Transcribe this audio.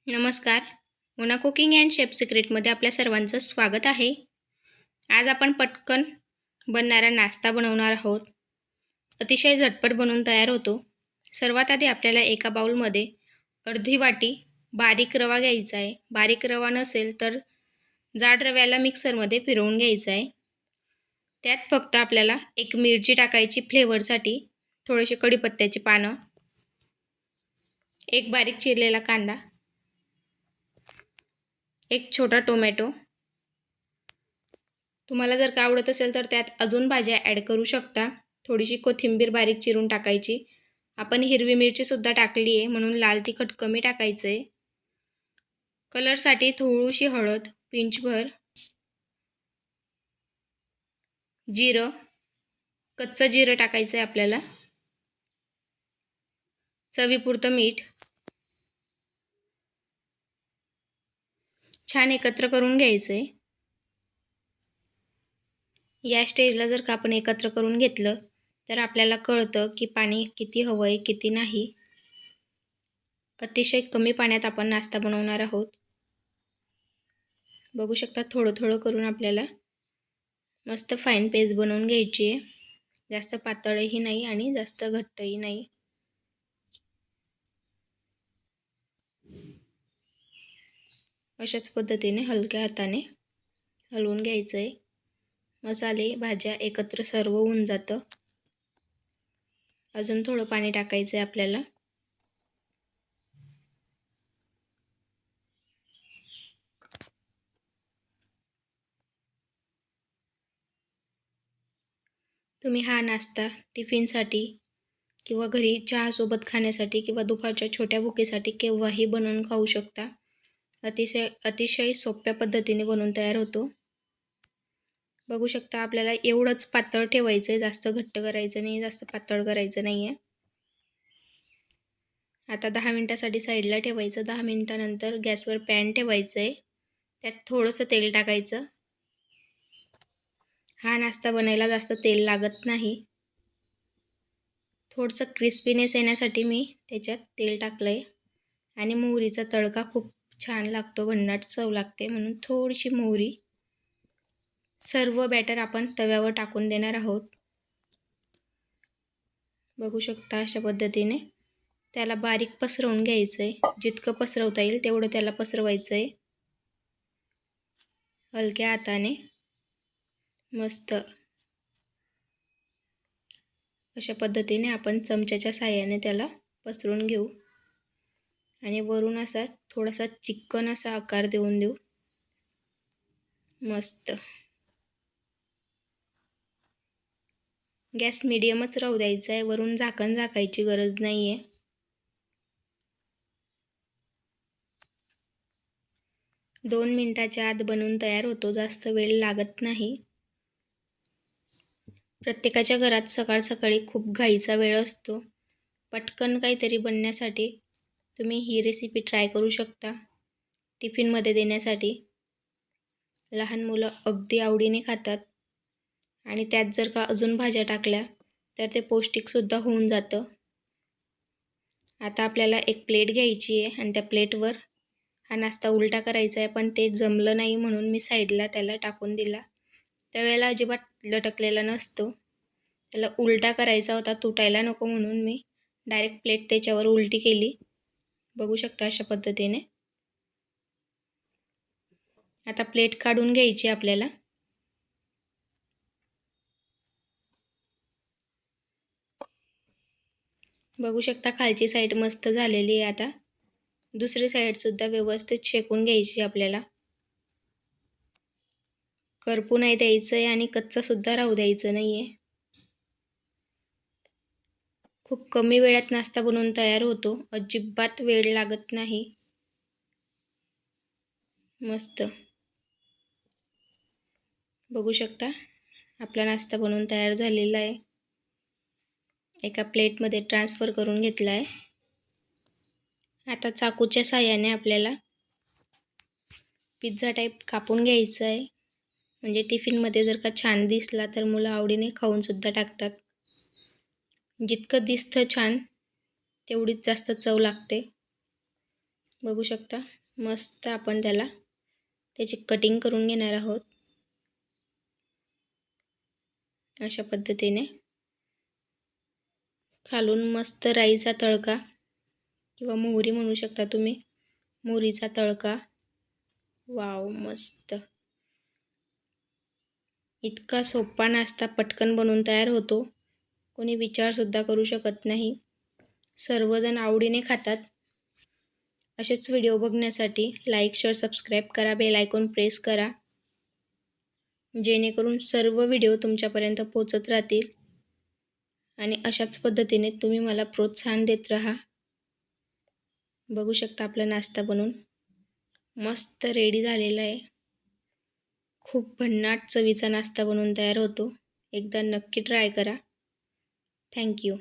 नमस्कार. Mona cooking and chef सिक्रेटमध्ये आपल्या सर्वांचं स्वागत आहे. आज आपण पटकन बनणारा नाश्ता बनवणार आहोत. अतिशय झटपट बनवून तयार होतो. सर्वात आधी आपल्याला एका बाउलमध्ये अर्धी वाटी बारीक रवा घ्यायचा आहे. बारीक रवा नसेल तर जाड रव्याला मिक्सरमध्ये फिरवून घ्यायचा आहे. त्यात फक्त आपल्याला एक मिरची टाकायची फ्लेवरसाठी, थोडेसे कढीपत्त्याची पानं, एक बारीक चिरलेला कांदा, एक छोटा टोमॅटो. तुम्हाला जर का आवडत असेल तर त्यात अजून भाज्या ॲड करू शकता. थोडीशी कोथिंबीर बारीक चिरून टाकायची. आपण हिरवी मिरचीसुद्धा टाकली आहे म्हणून लाल तिखट कमी टाकायचं आहे. कलरसाठी थोडीशी हळद, पिंचभर जिरं, कच्चं जिरं टाकायचं आहे आपल्याला, चवीपुरतं मीठ. छान एकत्र करून घ्यायचं आहे. या स्टेजला जर का आपण एकत्र करून घेतलं तर आपल्याला कळतं की पाणी किती हवं आहे किती नाही. अतिशय कमी पाण्यात आपण नाश्ता बनवणार आहोत. बघू शकता थोडं थोडं करून आपल्याला मस्त फाईन पेस्ट बनवून घ्यायची आहे. जास्त पातळही नाही आणि जास्त घट्टही नाही. अशाच पद्धतीने हलक्या हाताने हलवून घ्यायचं आहे. मसाले भाज्या एकत्र सर्व होऊन जातं. अजून थोडं पाणी टाकायचं आहे आपल्याला. तुम्ही हा नाश्ता टिफिनसाठी किंवा घरी चहासोबत खाण्यासाठी किंवा दुपारच्या छोट्या भुकेसाठी केव्हाही बनवून खाऊ शकता. अतिशय सोप्या पद्धतीने बनवून तयार होतो. बघू शकता आपल्याला एवढंच पातळ ठेवायचं आहे, जास्त घट्ट करायचं नाही, जास्त पातळ करायचं नाही आहे. आता 10 मिनटासाठी साईडला ठेवायचं. 10 मिनटानंतर गॅसवर पॅन ठेवायचं आहे. त्यात थोडंसं तेल टाकायचं. हा नाश्ता बनायला जास्त तेल लागत नाही. थोडंसं क्रिस्पीनेस येण्यासाठी मी त्याच्यात तेल टाकलं आहे. आणि मोहरीचा तडका खूप छान लागतो, भन्नाट चव लागते म्हणून थोडीशी मोहरी. सर्व बॅटर आपण तव्यावर टाकून देणार आहोत. बघू शकता अशा पद्धतीने त्याला बारीक पसरवून घ्यायचं आहे. जितकं पसरवता येईल तेवढं त्याला पसरवायचं आहे. हलक्या हाताने मस्त अशा पद्धतीने आपण चमच्याच्या साहाय्याने त्याला पसरून घेऊ आणि वरून असा थोडासा चिकन असा आकार देऊन देऊ. मस्त. गॅस मीडियमच राहू द्यायचा आहे. वरून झाकण झाकायची गरज नाही आहे. दोन मिनिटाच्या आत बनवून तयार होतो. जास्त वेळ लागत नाही. प्रत्येकाच्या घरात सकाळ सकाळी खूप घाईचा वेळ असतो. पटकन काहीतरी बनण्यासाठी तुम्ही ही रेसिपी ट्राय करू शकता. टिफिनमध्ये देण्यासाठी लहान मुलं अगदी आवडीने खातात. आणि त्यात जर का अजून भाज्या टाकल्या तर ते पौष्टिकसुद्धा होऊन जातं. आता आपल्याला एक प्लेट घ्यायची आहे आणि त्या प्लेटवर हा नाश्ता उलटा करायचा आहे. पण ते जमलं नाही म्हणून मी साईडला त्याला टाकून दिला. त्यावेळेला अजिबात लटकलेला नसतो. त्याला उलटा करायचा होता, तुटायला नको म्हणून मी डायरेक्ट प्लेट त्याच्यावर उलटी केली. बघू शकता अशा पद्धतीने. आता प्लेट काढून घ्यायची आपल्याला. बघू शकता खालची साईड मस्त झालेली आहे. आता दुसरी साईडसुद्धा व्यवस्थित शेकून घ्यायची आपल्याला. करपू नाही द्यायचं आहे आणि कच्चंसुद्धा राहू द्यायचं नाही आहे. खूप कमी वेळात नाश्ता बनवून तयार होतो. अजिबात वेळ लागत नाही. मस्त. बघू शकता आपला नाश्ता बनवून तयार झालेला आहे. एका प्लेटमध्ये ट्रान्सफर करून घेतला आहे. आता चाकूच्या साहाय्याने आपल्याला पिझ्झा टाईप कापून घ्यायचं आहे. म्हणजे टिफिनमध्ये जर का छान दिसला तर मुलं आवडीने खाऊनसुद्धा टाकतात. जितकं दिसतं छान तेवढीच जास्त चव लागते. बघू शकता मस्त आपण त्याची कटिंग करून घेणार आहोत अशा पद्धतीने. खालून मस्त राईचा तडका किंवा मोहरी म्हणू शकता तुम्ही, मोहरीचा तडका. वाव, मस्त. इतका सोपा नाश्ता पटकन बनवून तयार होतो, कोणी विचारसुद्धा करू शकत नाही. सर्वजण आवडीने खातात. असेच व्हिडिओ बघण्यासाठी लाईक, शेअर, सबस्क्राईब करा, बेल आयकॉन प्रेस करा, जेणेकरून सर्व व्हिडिओ तुमच्यापर्यंत पोहोचत राहतील. आणि अशाच पद्धतीने तुम्ही मला प्रोत्साहन देत राहा. बघू शकता आपला नाश्ता बनवून मस्त रेडी झालेला आहे. खूप भन्नाट चवीचा नाश्ता बनवून तयार होतो. एकदा नक्की ट्राय करा. थँक्यू.